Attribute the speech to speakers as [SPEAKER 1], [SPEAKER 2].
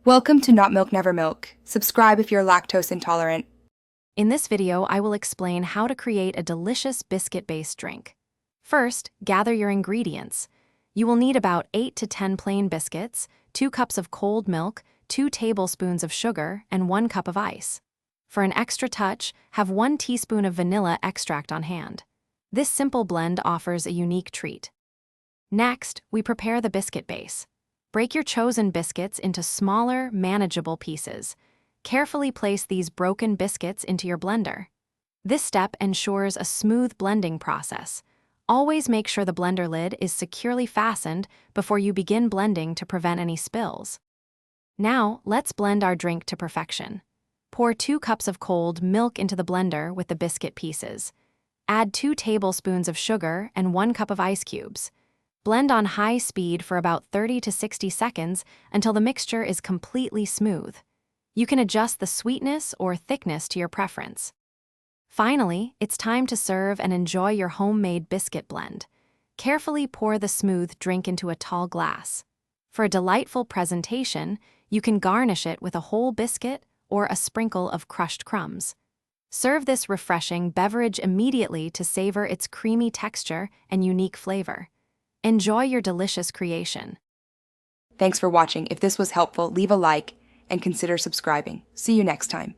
[SPEAKER 1] Welcome to Not Milk Never Milk. Subscribe if you're lactose intolerant.
[SPEAKER 2] In this video, I will explain how to create a delicious biscuit-based drink. First, gather your ingredients. You will need about 8 to 10 plain biscuits, 2 cups of cold milk, 2 tablespoons of sugar, and 1 cup of ice. For an extra touch, have 1 teaspoon of vanilla extract on hand. This simple blend offers a unique treat. Next, we prepare the biscuit base. Break your chosen biscuits into smaller, manageable pieces. Carefully place these broken biscuits into your blender. This step ensures a smooth blending process. Always make sure the blender lid is securely fastened before you begin blending to prevent any spills. Now, let's blend our drink to perfection. Pour 2 cups of cold milk into the blender with the biscuit pieces. Add 2 tablespoons of sugar and 1 cup of ice cubes. Blend on high speed for about 30 to 60 seconds until the mixture is completely smooth. You can adjust the sweetness or thickness to your preference. Finally, it's time to serve and enjoy your homemade biscuit blend. Carefully pour the smooth drink into a tall glass. For a delightful presentation, you can garnish it with a whole biscuit or a sprinkle of crushed crumbs. Serve this refreshing beverage immediately to savor its creamy texture and unique flavor. Enjoy your delicious creation.
[SPEAKER 1] Thanks for watching. If this was helpful, leave a like and consider subscribing. See you next time.